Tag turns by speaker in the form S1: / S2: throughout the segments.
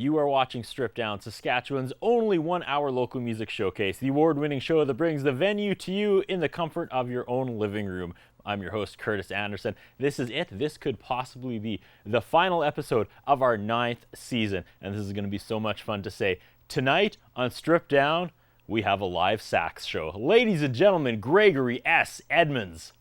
S1: You are watching Strip Down, Saskatchewan's only 1-hour local music showcase, the award-winning show that brings the venue to you in the comfort of your own living room. I'm your host, Curtis Anderson. This is it. This could possibly be the final episode of our 9th season, and this is going to be so much fun to say. Tonight on Strip Down, we have a live sax show. Ladies and gentlemen, Gregory S. Edmunds.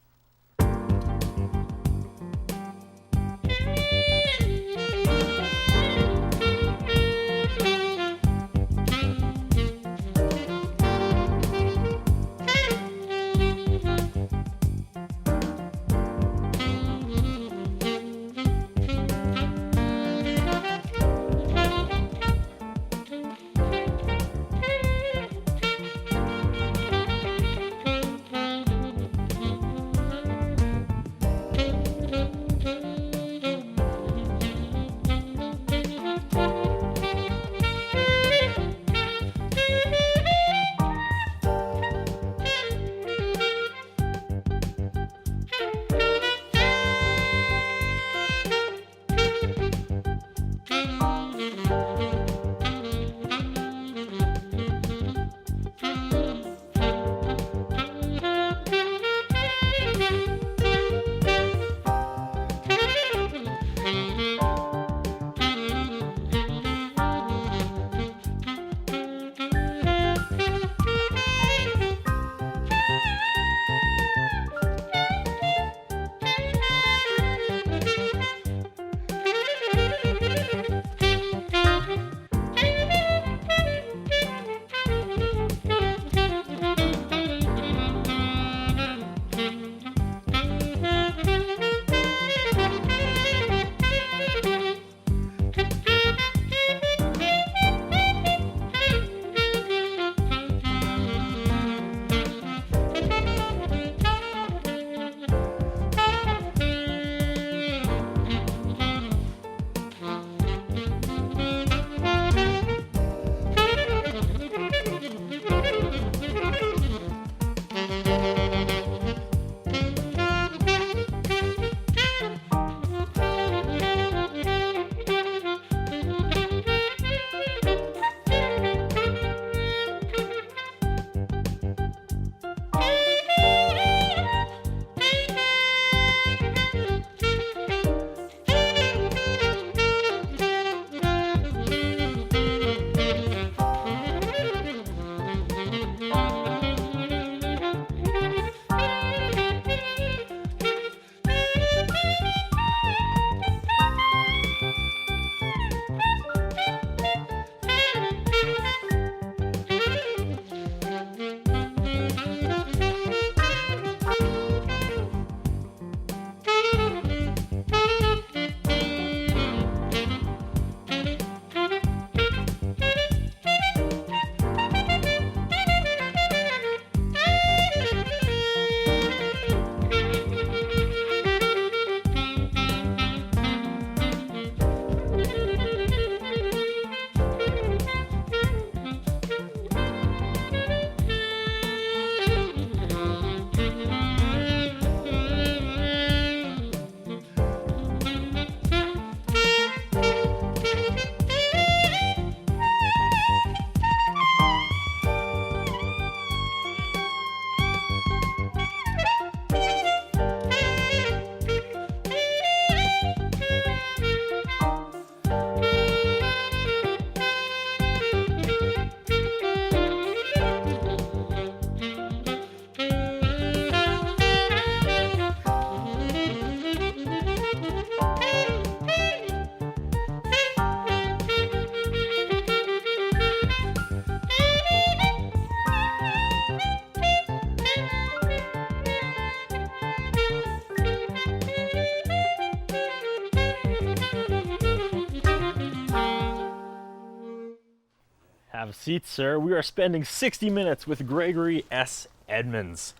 S1: Have a seat, sir. We are spending 60 minutes with Gregory S. Edmunds.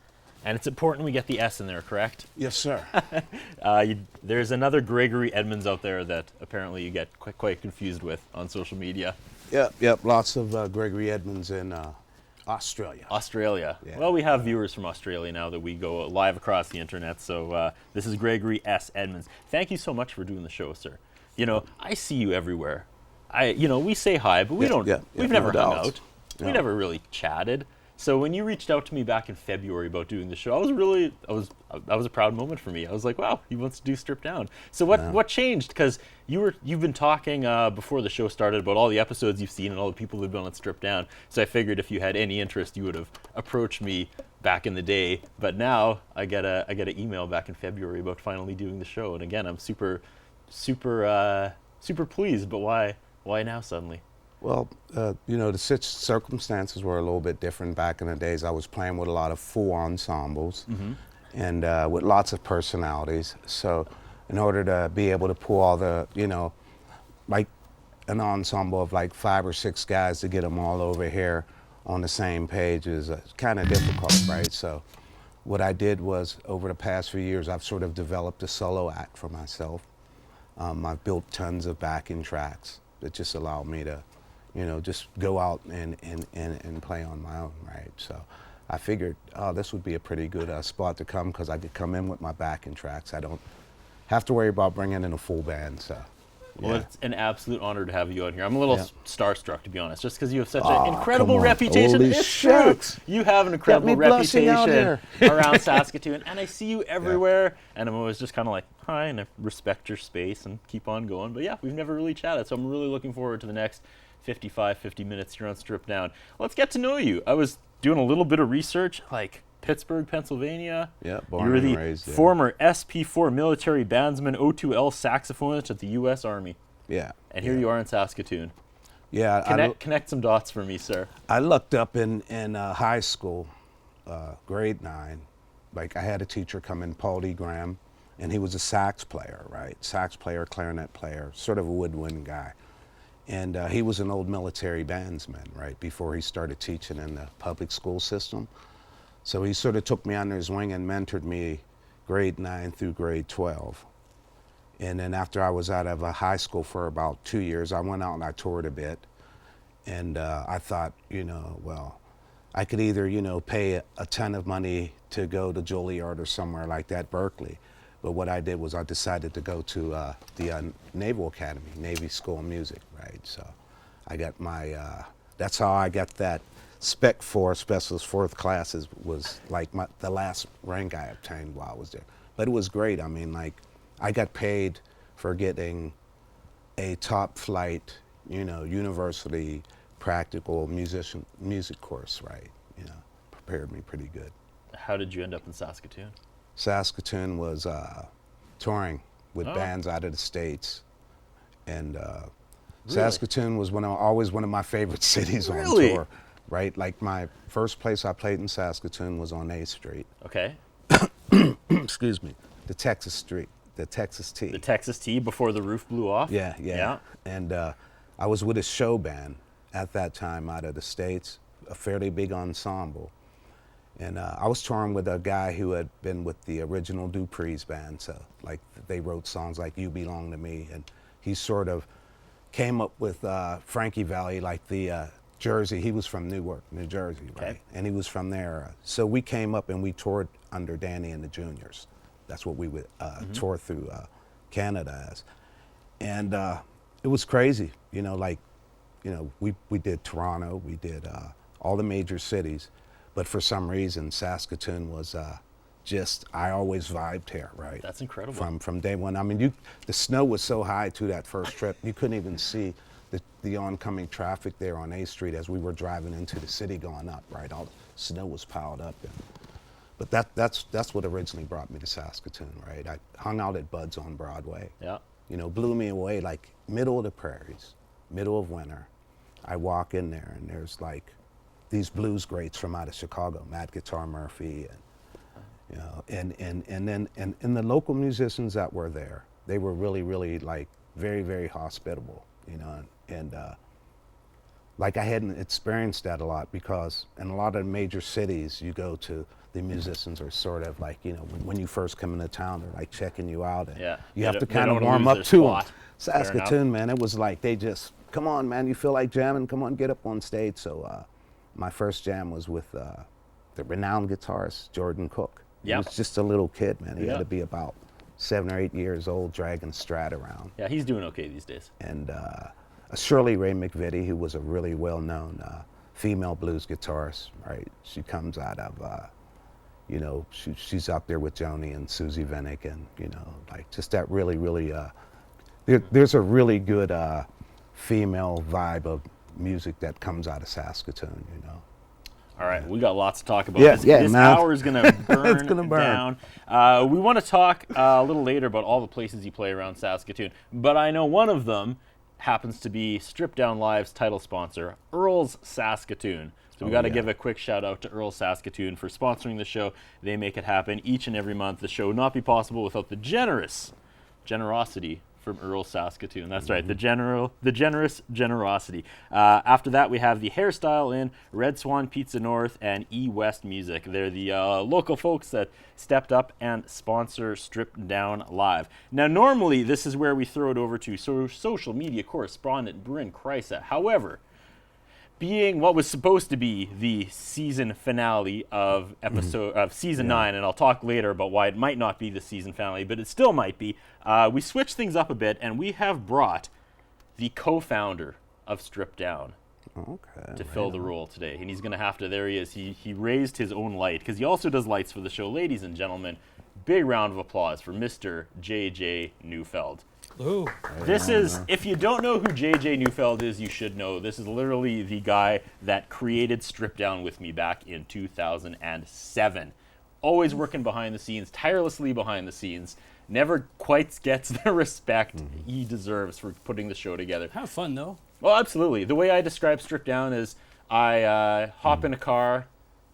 S1: And it's important we get the S in there, correct?
S2: Yes, sir.
S1: There's another Gregory Edmunds out there that apparently you get quite confused with on social media.
S2: Yep. Lots of Gregory Edmunds in Australia.
S1: Australia.
S2: Yeah.
S1: Well, we have viewers from Australia now that we go live across the internet. So this is Gregory S. Edmunds. Thank you so much for doing the show, sir. You know, I see you everywhere. we say hi, but we've never
S2: no
S1: hung
S2: doubt.
S1: out.
S2: No.
S1: We never really chatted. So when you reached out to me back in February about doing the show, that was a proud moment for me. I was like, wow, he wants to do Strip Down. So what changed? Because you've been talking before the show started about all the episodes you've seen and all the people who've been on Strip Down. So I figured if you had any interest, you would have approached me back in the day. But now I get an email back in February about finally doing the show. And again, I'm super pleased. But why now suddenly?
S2: Well, the circumstances were a little bit different back in the days. I was playing with a lot of full ensembles and with lots of personalities. So in order to be able to pull all the, like an ensemble of like 5 or 6 guys to get them all over here on the same page is kind of difficult, right? So what I did was over the past few years, I've sort of developed a solo act for myself. I've built tons of backing tracks that just allow me to just go out and play on my own, right? So I figured, this would be a pretty good spot to come because I could come in with my backing tracks. I don't have to worry about bringing in a full band, so.
S1: Well,
S2: Yeah.
S1: it's an absolute honor to have you on here. I'm a little
S2: Yeah.
S1: starstruck, to be honest, just because you have such an incredible
S2: come on.
S1: reputation.
S2: Holy
S1: It's
S2: shucks.
S1: true. You have an incredible
S2: me blushing out
S1: reputation
S2: here.
S1: around Saskatoon, and I see you everywhere, and I'm always just kind of like, hi, and I respect your space and keep on going. But yeah, we've never really chatted, so I'm really looking forward to the next 50 minutes here on Strip Down. Let's get to know you. I was doing a little bit of research, like Pittsburgh, Pennsylvania.
S2: Yeah,
S1: You
S2: born
S1: were
S2: and
S1: the
S2: raised there.
S1: former SP4 military bandsman, O2L saxophonist at the U.S. Army.
S2: Yeah.
S1: And here you are in Saskatoon.
S2: Yeah,
S1: Connect some dots for me, sir.
S2: I looked up in high school, grade 9, like I had a teacher come in, Paul D. Graham, and he was a sax player, right? Sax player, clarinet player, sort of a woodwind guy. And he was an old military bandsman, right, before he started teaching in the public school system. So he sort of took me under his wing and mentored me grade 9 through grade 12. And then after I was out of high school for about 2 years, I went out and I toured a bit. And I thought, well, I could either, pay a ton of money to go to Juilliard or somewhere like that, Berkeley. But what I did was I decided to go to the Naval Academy, Navy School of Music, right? So I got my, that's how I got that Spec 4, Specialist 4th class was like the last rank I obtained while I was there. But it was great. I mean, like, I got paid for getting a top flight, university practical music course, right? Prepared me pretty good.
S1: How did you end up in Saskatoon?
S2: Saskatoon was touring with bands out of the States. And Saskatoon was always one of my favorite cities on tour, right? Like my first place I played in Saskatoon was on A Street.
S1: Okay.
S2: Excuse me. The Texas Tea.
S1: The Texas Tea before the roof blew off?
S2: Yeah. And I was with a show band at that time out of the States, a fairly big ensemble. And I was touring with a guy who had been with the original Dupree's band. So like they wrote songs like You Belong to Me. And he sort of came up with Frankie Valli, like the Jersey. He was from Newark, New Jersey, right?
S1: Okay.
S2: And he was from there. So we came up and we toured under Danny and the Juniors. That's what we would tour through Canada as. And it was crazy, we did Toronto, we did all the major cities, but for some reason Saskatoon was I always vibed here, right?
S1: That's incredible.
S2: From day one. I mean, the snow was so high to that first trip, you couldn't even see the oncoming traffic there on A Street as we were driving into the city going up, right? All the snow was piled up. But that's what originally brought me to Saskatoon, right? I hung out at Bud's on Broadway.
S1: Yeah.
S2: Blew me away, like middle of the prairies, middle of winter. I walk in there and there's like these blues greats from out of Chicago, Matt Guitar Murphy, and and the local musicians that were there, they were really, really like very, very hospitable, and like I hadn't experienced that a lot because in a lot of major cities you go to, the musicians are sort of like, when you first come into town, they're like checking you out. And you have to kind of warm up to them. Saskatoon, man, it was like they just, come on, man, you feel like jamming, come on, get up on stage. So my first jam was with the renowned guitarist, Jordan Cook. He was just a little kid, man. He had to be about 7 or 8 years old, dragging Strat around.
S1: Yeah, he's doing okay these days.
S2: And Shirley Ray McVitie, who was a really well-known female blues guitarist, right? She comes out of, you know, she's up there with Joni and Susie Vinnick, and, you know, like just that really, really, there's a really good female vibe of music that comes out of Saskatoon, you know.
S1: All right, we got lots to talk about.
S2: Yeah,
S1: This
S2: man.
S1: hour is going to burn,
S2: It's gonna burn.
S1: down. We want to talk a little later about all the places you play around Saskatoon, but I know one of them happens to be Strip Down Live's title sponsor, Earl's Saskatoon. So we got to give a quick shout out to Earl's Saskatoon for sponsoring the show. They make it happen each and every month. The show would not be possible without the generosity from Earl Saskatoon. That's right, the generous generosity. After that, we have the Hairstyle Inn, Red Swan Pizza North, and E West Music. They're the local folks that stepped up and sponsor Strip Down Live. Now, normally, this is where we throw it over to social media correspondent Bryn Kreisa. However, being what was supposed to be the season finale of season 9, and I'll talk later about why it might not be the season finale, but it still might be. We switched things up a bit, and we have brought the co-founder of Strip Down to fill the role today, and he's going to have to. There he is. He raised his own light because he also does lights for the show. Ladies and gentlemen, big round of applause for Mr. J.J. Neufeld.
S3: Ooh.
S1: This is, if you don't know who J.J. Neufeld is, you should know. This is literally the guy that created Strip Down with me back in 2007. Always working behind the scenes, tirelessly behind the scenes. Never quite gets the respect he deserves for putting the show together.
S3: Have fun, though.
S1: Well, absolutely. The way I describe Strip Down is I hop in a car,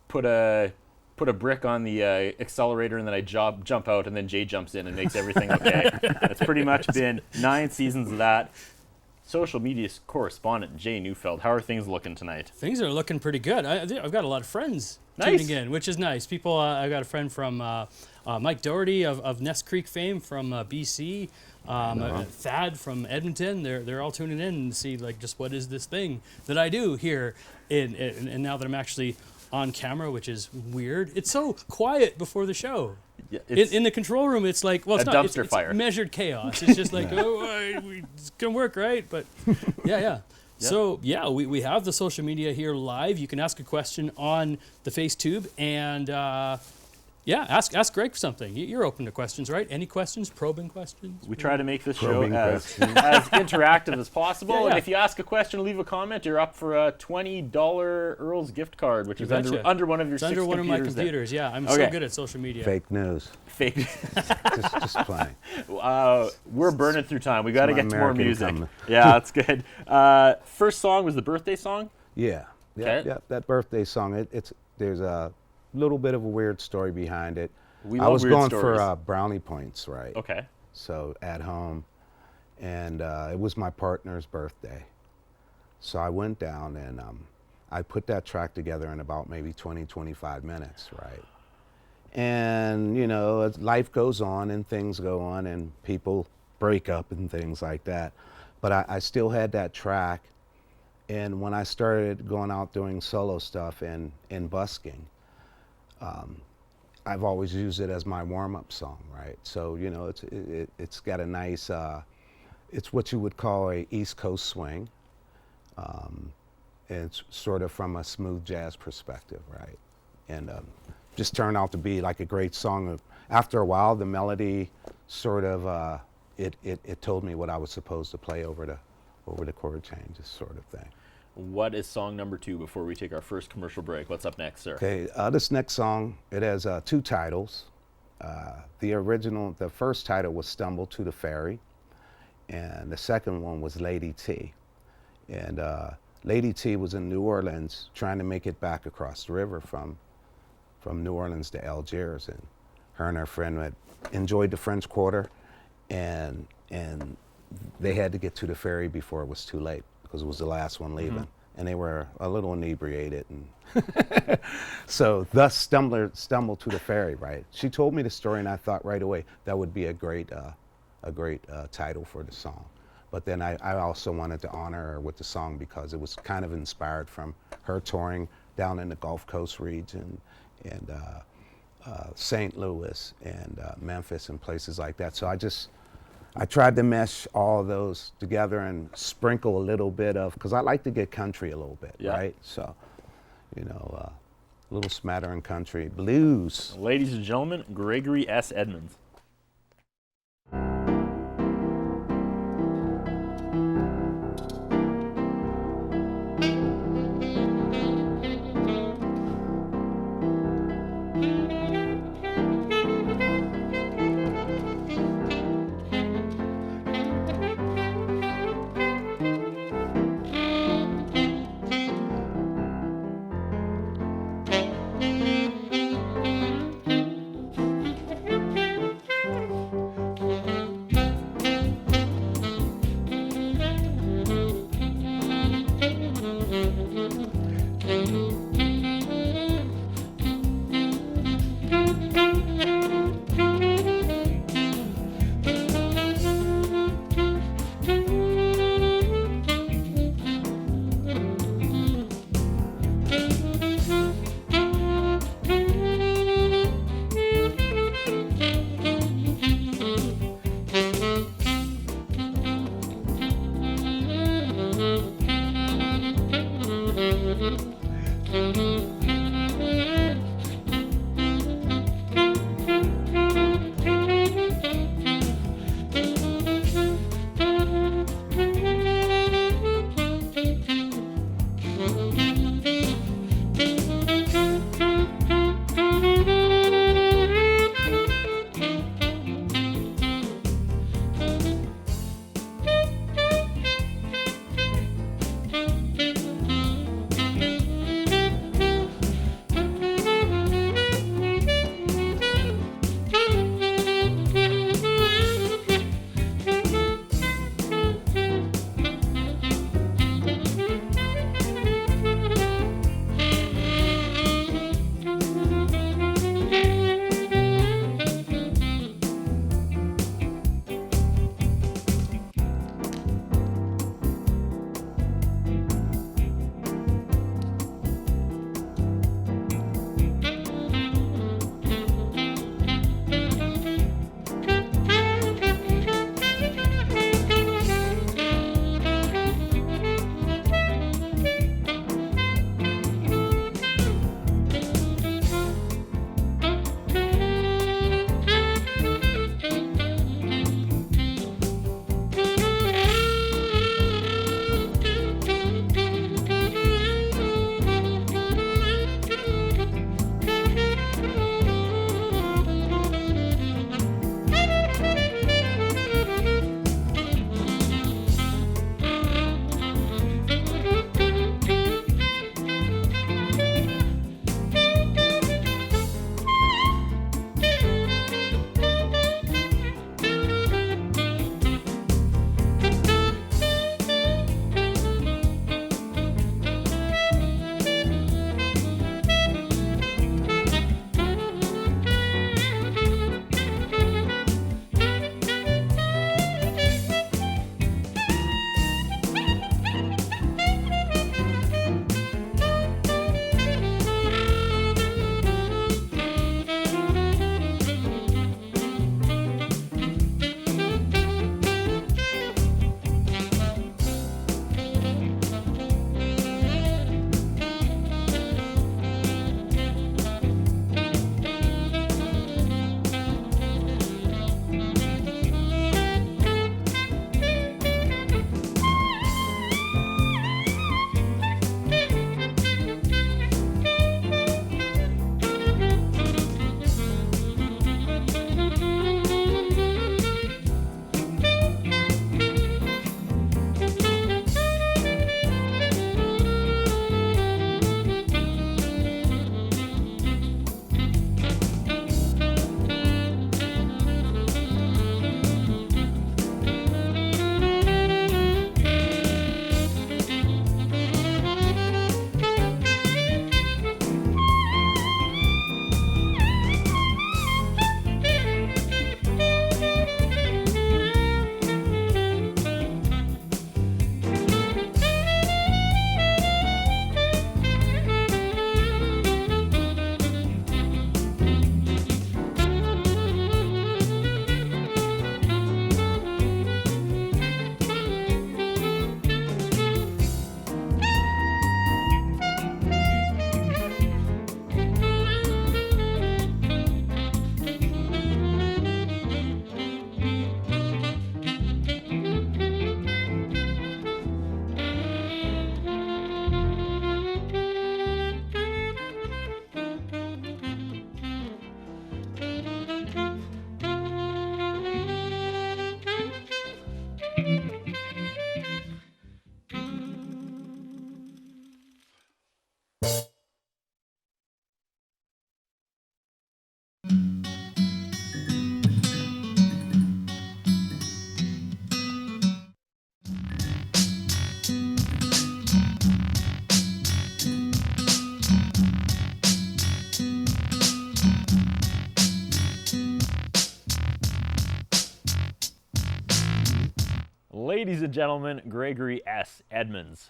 S1: put a brick on the accelerator, and then I jump out, and then Jay jumps in and makes everything okay. That's pretty much been 9 seasons of that. Social media correspondent Jay Neufeld, how are things looking tonight?
S3: Things are looking pretty good. I've got a lot of friends tuning in, which is nice. People, I got a friend from Mike Doherty of Nest Creek fame from BC. Thad from Edmonton. They're all tuning in and see like just what is this thing that I do here, and now that I'm actually on camera, which is weird. It's so quiet before the show.
S1: Yeah,
S3: In the control room, it's like, well, it's
S1: a
S3: not
S1: dumpster
S3: it's
S1: fire.
S3: measured chaos. It's just like, it's gonna work, right? But yeah. So yeah, we have the social media here live. You can ask a question on the FaceTube, and ask Greg something. You're open to questions, right? Any questions? Probing questions?
S1: We try to make this show as interactive as possible.
S3: Yeah.
S1: And if you ask a question, leave a comment, you're up for a $20 Earl's gift card, which is under one of your 6
S3: under one of my computers.
S1: There.
S3: Yeah, I'm so good at social media.
S2: Fake news.
S1: Fake.
S2: just playing.
S1: We're burning through time. We got to get to more
S2: American
S1: music.
S2: coming.
S1: Yeah, that's good. First song was the birthday song?
S2: Yeah.
S1: Okay.
S2: That birthday song. There's a little bit of a weird story behind it.
S1: I was
S2: going
S1: stories.
S2: for brownie points, right?
S1: Okay.
S2: So at home, and it was my partner's birthday. So I went down and I put that track together in about maybe 20, 25 minutes, right? And, you know, as life goes on and things go on and people break up and things like that. But I still had that track. And when I started going out doing solo stuff and busking, I've always used it as my warm-up song, right? So, you know, it's got a nice, it's what you would call a East Coast swing. And it's sort of from a smooth jazz perspective, right? And just turned out to be like a great song. After a while, the melody sort of, it told me what I was supposed to play over the chord changes, sort of thing.
S1: What is song number 2 before we take our first commercial break? What's up next, sir?
S2: Okay, this next song, it has 2 titles. The first title was Stumble to the Ferry, and the second one was Lady T. And Lady T was in New Orleans trying to make it back across the river from New Orleans to Algiers, and her friend had enjoyed the French Quarter, and they had to get to the ferry before it was too late, because it was the last one leaving, and they were a little inebriated, and so thus stumble to the ferry, right? She told me the story, and I thought right away that would be a great title for the song. But then I also wanted to honor her with the song because it was kind of inspired from her touring down in the Gulf Coast region and St. Louis and Memphis and places like that. So I tried to mesh all those together and sprinkle a little bit of, because I like to get country a little bit,
S1: Yeah.
S2: right? So, a little smattering country blues.
S1: Ladies and gentlemen, Gregory S. Edmunds. and gentlemen, Gregory S. Edmunds.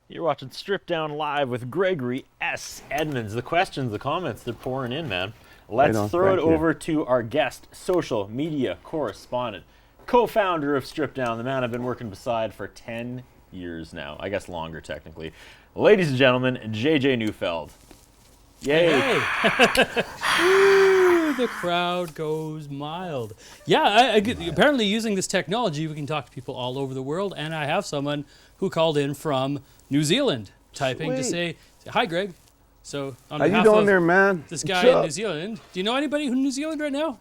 S1: You're watching Strip Down Live with Gregory S. Edmunds. The questions, the comments, they're pouring in, man. Let's throw it over to our guest, social media correspondent, co-founder of Strip Down, the man I've been working beside for 10 years now. I guess longer, technically. Ladies and gentlemen, JJ Neufeld. Yay.
S3: Hey. Ooh, the crowd goes mild. Yeah, apparently using this technology, we can talk to people all over the world, and I have someone who called in from New Zealand, typing to say, hi, Greg. So on
S2: How
S3: behalf
S2: you doing
S3: of
S2: there, man?
S3: this guy in New Zealand, do you know anybody in New Zealand right now?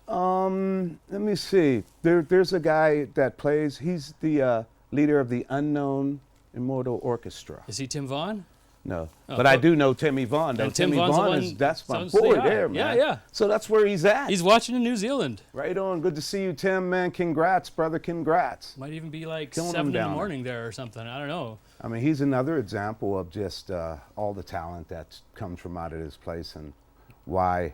S2: Let me see. There's a guy that plays. He's the leader of the Unknown Immortal Orchestra.
S3: Is he Tim Vaughan?
S2: No, but I do know Timmy Vaughan.
S3: And
S2: Timmy
S3: Vaughan's
S2: Vaughan
S3: the
S2: is
S3: one
S2: that's my
S3: so
S2: boy
S3: say hi.
S2: there, man.
S3: Yeah.
S2: So that's where he's at.
S3: He's watching in New Zealand.
S2: Right on. Good to see you, Tim, man. Congrats, brother. Congrats.
S3: Might even be like
S2: Killing
S3: 7 in the
S2: down
S3: morning there or something. I don't know.
S2: I mean, he's another example of just all the talent that comes from out of this place, and why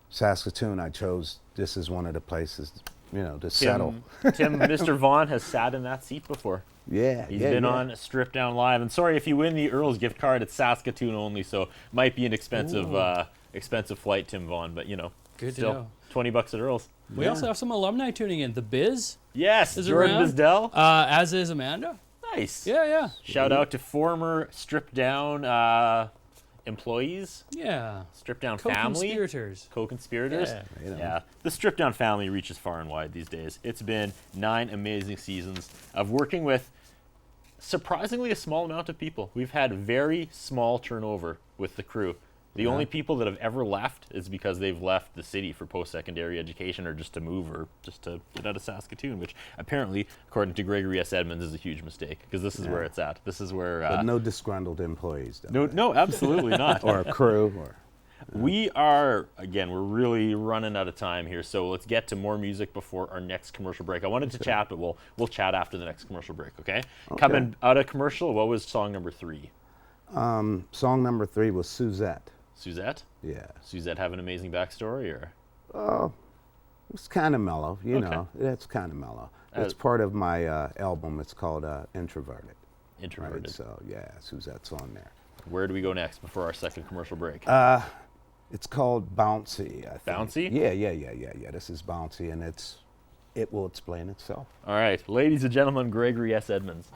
S2: Saskatoon I chose this is one of the places, you know, to settle.
S1: Tim, Mr. Vaughan has sat in that seat before.
S2: Yeah,
S1: He's
S2: yeah,
S1: been
S2: yeah.
S1: on Strip Down Live. And sorry, if you win the Earls gift card, it's Saskatoon only, so might be an expensive expensive flight, Tim Vaughn, but
S3: Good to
S1: still,
S3: know.
S1: $20 at Earls.
S3: We also have some alumni tuning in. The Biz
S1: Yes,
S3: is
S1: Jordan
S3: around.
S1: Bisdell.
S3: As is Amanda.
S1: Nice.
S3: Yeah.
S1: Shout out to former Strip Down employees,
S3: Yeah.
S1: Strip Down family,
S3: Co-conspirators.
S1: co-conspirators.
S3: Yeah.
S1: The Strip Down family reaches far and wide these days. It's been 9 amazing seasons of working with surprisingly a small amount of people. We've had very small turnover with the crew. The only people that have ever left is because they've left the city for post-secondary education or just to move or just to get out of Saskatoon, which apparently, according to Gregory S. Edmunds, is a huge mistake because this is where it's at. This is where...
S2: But no disgruntled employees, though.
S1: no, absolutely not.
S2: Or a crew, or...
S1: We are, again, we're really running out of time here, so let's get to more music before our next commercial break. I wanted to chat, but we'll chat after the next commercial break, okay? Coming out of commercial, what was song number 3?
S2: Song number 3 was Suzette.
S1: Suzette?
S2: Yeah.
S1: Suzette have an amazing backstory, or?
S2: It's kind of mellow, you know. It's kind of mellow. It's part of my album. It's called Introverted.
S1: Introverted.
S2: Right? So, yeah, Suzette's on there.
S1: Where do we go next before our second commercial break?
S2: It's called Bouncy, I think.
S1: Bouncy?
S2: Yeah. This is Bouncy, and it will explain itself.
S1: All right, ladies and gentlemen, Gregory S. Edmunds.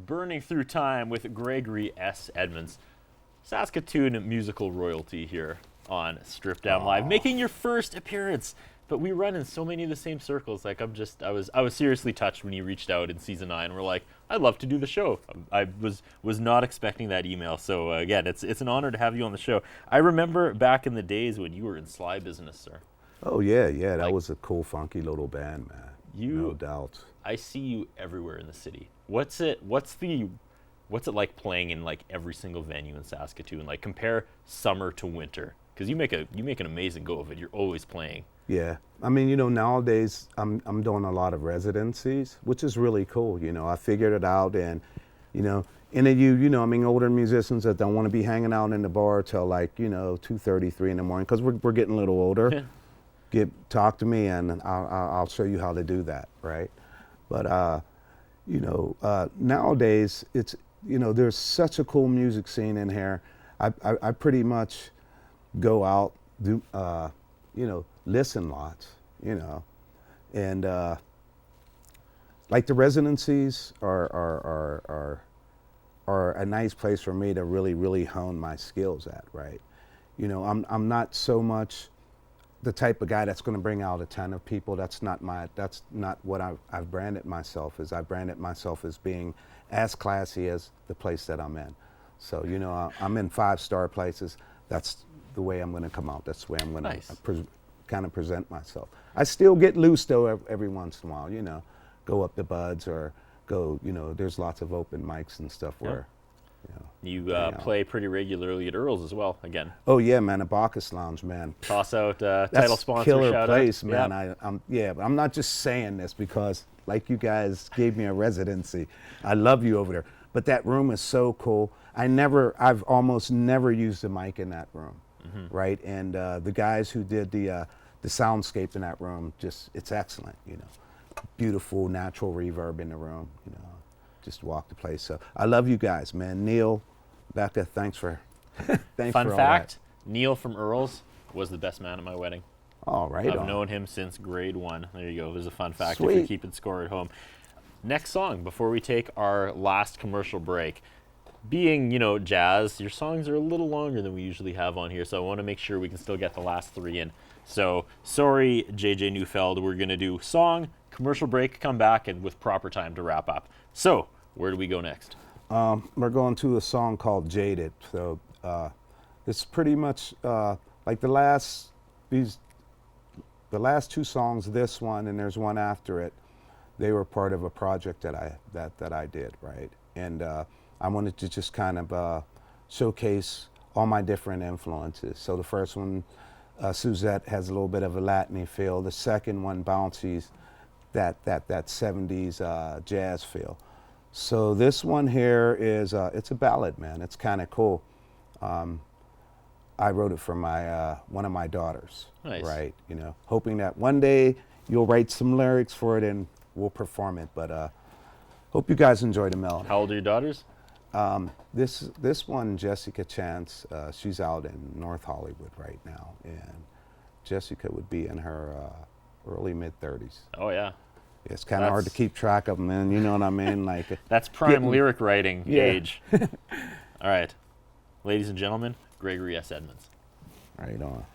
S1: Burning Through Time with Gregory S. Edmunds. Saskatoon musical royalty here on Strip Down Live, making your first appearance. But we run in so many of the same circles. Like I was seriously touched when you reached out in season 9. We're like, I'd love to do the show. I was not expecting that email. So again, it's an honor to have you on the show. I remember back in the days when you were in Sly Business, sir.
S2: Oh yeah, that was a cool, funky little band, man. No doubt.
S1: I see you everywhere in the city. What's it like playing in like every single venue in Saskatoon? Like compare summer to winter, because you make an amazing go of it. You're always playing.
S2: Yeah, I mean, nowadays I'm doing a lot of residencies, which is really cool. I figured it out, and older musicians that don't want to be hanging out in the bar till like 2:30, 3 in the morning, because we're getting a little older. Talk to me, and I'll show you how to do that, right? But nowadays it's there's such a cool music scene in here. I pretty much go out, do listen lots, and like the residencies are a nice place for me to really hone my skills at, right? I'm not so much the type of guy that's going to bring out a ton of people. That's not what I've branded myself as. I branded myself as being as classy as the place that I'm in. So I'm in 5-star places. That's the way I'm going to come out. That's the way I'm going to kind of present myself. I still get loose though every once in a while. Go up to Buds or go. There's lots of open mics and stuff where.
S1: You play pretty regularly at Earl's as well, again.
S2: Oh yeah, man, a Bacchus Lounge, man.
S1: Toss out title
S2: That's
S1: sponsor
S2: killer
S1: shout
S2: place,
S1: out.
S2: man. But I'm not just saying this because like you guys gave me a residency. I love you over there. But that room is so cool. I've almost never used a mic in that room, right? And the guys who did the soundscape in that room, it's excellent, Beautiful natural reverb in the room, Just walk the place. So I love you guys, man. Neil, Becca, thanks for thanks
S1: Fun
S2: for all
S1: fact,
S2: that.
S1: Neil from Earl's was the best man at my wedding.
S2: All right.
S1: I've known him since grade 1. There you go. There's a fun fact
S2: Sweet.
S1: if you're keeping score at home. Next song before we take our last commercial break. Being, jazz, your songs are a little longer than we usually have on here, so I want to make sure we can still get the last 3 in. So, sorry, JJ Neufeld, we're going to do song, commercial break, come back, and with proper time to wrap up. So, where do we go next?
S2: We're going to a song called Jaded. So it's pretty much like the last 2 songs, this one and there's one after it, they were part of a project that I did, right? And I wanted to just kind of showcase all my different influences. So the first one, Suzette, has a little bit of a Latin feel. The second one bounces that 70s jazz feel. So this one here is it's a ballad, man. It's kind of cool. I wrote it for my one of my daughters.
S1: Nice. Right?
S2: Hoping that one day you'll write some lyrics for it and we'll perform it. But hope you guys enjoy the melody.
S1: How old are your daughters?
S2: This one, Jessica Chance, she's out in North Hollywood right now, and Jessica would be in her early mid-30s.
S1: Oh yeah.
S2: It's kind of hard to keep track of them, man. You know what I mean? Like
S1: that's prime lyric writing age. All right, ladies and gentlemen, Gregory S. Edmunds.
S2: Right on.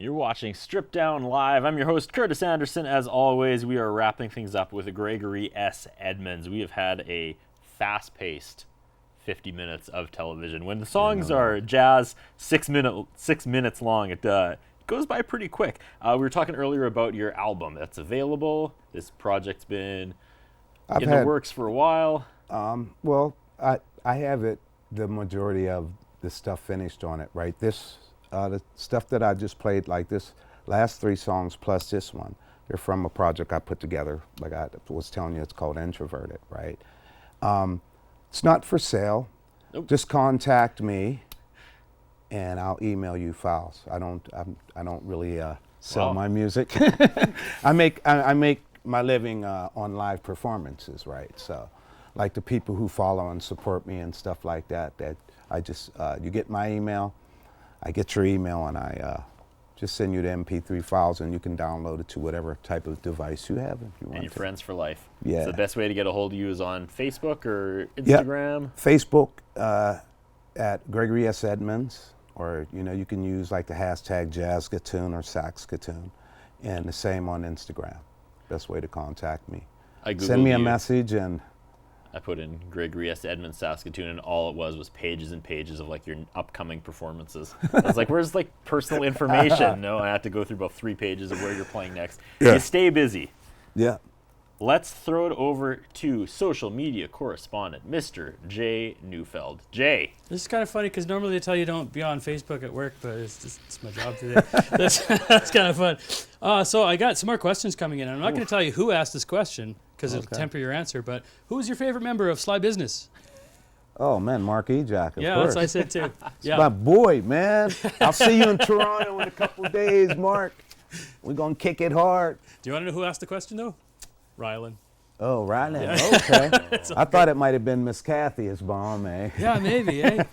S1: You're watching Strip Down Live. I'm your host, Curtis Anderson. As always, we are wrapping things up with Gregory S. Edmunds. We have had a fast-paced 50 minutes of television. When the songs are jazz, 6 minutes long, it goes by pretty quick. We were talking earlier about your album that's available. This project's been in the works for a while.
S2: Well, I have the majority of the stuff finished on it, right? The stuff that I just played, like this last 3 songs plus this one, they're from a project I put together. Like I was telling you, it's called Introverted, right? It's not for sale.
S1: Nope.
S2: Just contact me, and I'll email you files. I don't really sell my music. I make my living on live performances, right? So, like the people who follow and support me and stuff like that. That I just you get my email. I get your email and I just send you the MP3 files and you can download it to whatever type of device you have if you want.
S1: And your friends for life.
S2: Yeah.
S1: So the best way to get a hold of you is on Facebook or Instagram?
S2: Yep. Facebook at Gregory S. Edmunds, or you can use like the hashtag JazzGatoon or SaxGatoon, and the same on Instagram. Best way to contact me. Send me a message and
S1: I put in Gregory S. Edmunds, Saskatoon, and all it was pages and pages of like your upcoming performances. I was like, where's like personal information? No, I had to go through about 3 pages of where you're playing next.
S2: Yeah.
S1: You stay busy.
S2: Yeah.
S1: Let's throw it over to social media correspondent, Mr. Jay Neufeld. Jay.
S3: This is kind of funny because normally they tell you don't be on Facebook at work, but it's my job today. That's kind of fun. So I got some more questions coming in. I'm not going to tell you who asked this question because it'll temper your answer, but who is your favorite member of Sly Business?
S2: Oh, man, Mark Ejack, of course.
S3: Yeah, that's what I said too.
S2: Yeah. My boy, man. I'll see you in Toronto in a couple of days, Mark. We're going to kick it hard.
S3: Do you want to know who asked the question, though? Rylan.
S2: Oh, Rylan. Yeah. Okay. I thought it might have been Miss Kathy's bomb, eh?
S3: Yeah, maybe, eh?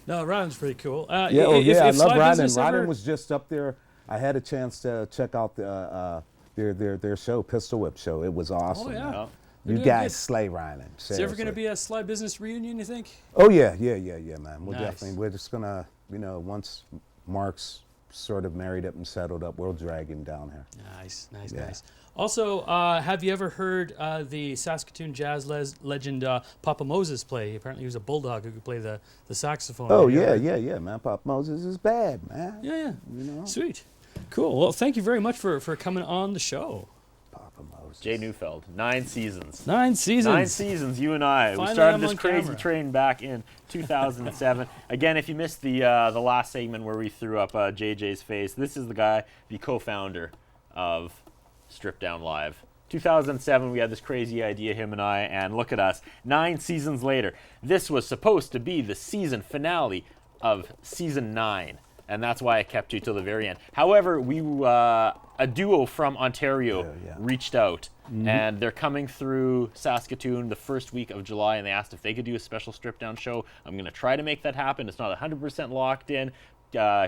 S3: No, Rylan's pretty cool.
S2: I love Rylan. Rylan was just up there. I had a chance to check out their show, Pistol Whip show. It was awesome.
S3: Oh, yeah.
S2: You guys slay Rylan.
S3: Is there ever going to be a Sly Business reunion, you think?
S2: Oh, yeah, man.
S3: Nice.
S2: We're just going to, once Mark's sort of married up and settled up, we'll drag him down here.
S3: Nice. Also, have you ever heard the Saskatoon jazz legend Papa Moses play? Apparently he was a bulldog who could play the saxophone.
S2: Oh, yeah, man. Papa Moses is bad, man.
S3: Yeah. Sweet. Cool. Well, thank you very much for coming on the show.
S2: Papa Moses.
S1: Jay Neufeld, 9 seasons.
S3: 9 seasons.
S1: 9 seasons, you and I.
S3: Finally,
S1: we started
S3: I'm
S1: this
S3: on
S1: crazy
S3: camera.
S1: train back in 2007. Again, if you missed the last segment where we threw up JJ's face, this is the guy, the co-founder of Strip Down Live. 2007, we had this crazy idea, him and I, and look at us. 9 seasons later. This was supposed to be the season finale of season 9. And that's why I kept you till the very end. However, a duo from Ontario reached out, and they're coming through Saskatoon the first week of July, and they asked if they could do a special strip down show. I'm going to try to make that happen. It's not 100% locked in.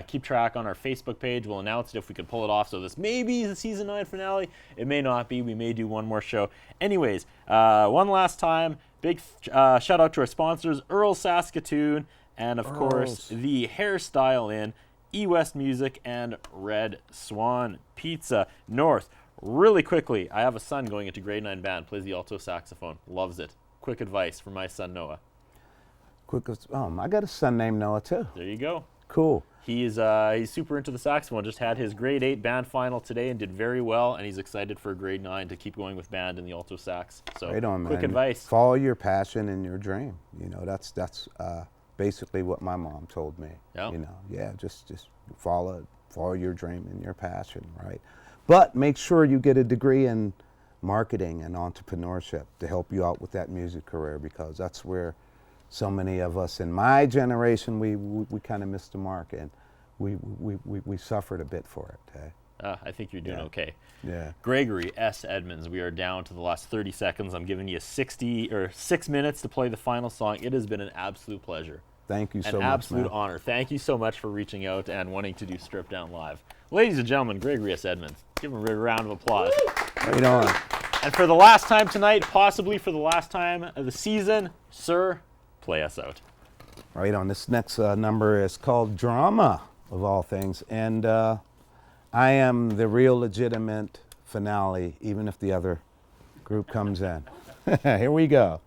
S1: Keep track on our Facebook page. We'll announce it if we can pull it off. So this may be the season 9 finale. It may not be. We may do one more show. Anyways, one last time, big shout out to our sponsors, Earl Saskatoon, and of course the Hairstyle Inn, E-West Music, and Red Swan Pizza North. Really quickly, I have a son going into grade 9 band, plays the alto saxophone, loves it. Quick advice for my son Noah.
S2: I got a son named Noah too.
S1: There you go.
S2: Cool.
S1: He's super into the saxophone. Just had his grade 8 band final today and did very well, and he's excited for grade 9 to keep going with band and the alto sax. So
S2: right on,
S1: quick
S2: man.
S1: advice.
S2: Follow your passion and your dream. That's basically what my mom told me.
S1: Yeah.
S2: Just follow your dream and your passion, right? But make sure you get a degree in marketing and entrepreneurship to help you out with that music career, because that's where so many of us in my generation we kind of missed the mark, and we suffered a bit for it.
S1: I think you're doing okay.
S2: Yeah.
S1: Gregory S. Edmunds, we are down to the last 30 seconds. I'm giving you 6 minutes to play the final song. It has been an absolute pleasure.
S2: Thank you so much,
S1: An absolute
S2: man.
S1: honor. Thank you so much for reaching out and wanting to do Strip Down Live. Ladies and gentlemen, Gregory S. Edmunds. Give him a round of applause.
S2: Right on.
S1: And for the last time tonight, possibly for the last time of the season, sir, play us out.
S2: Right on. This next number is called Drama, of all things. And I am the real legitimate finale, even if the other group comes in. Here we go.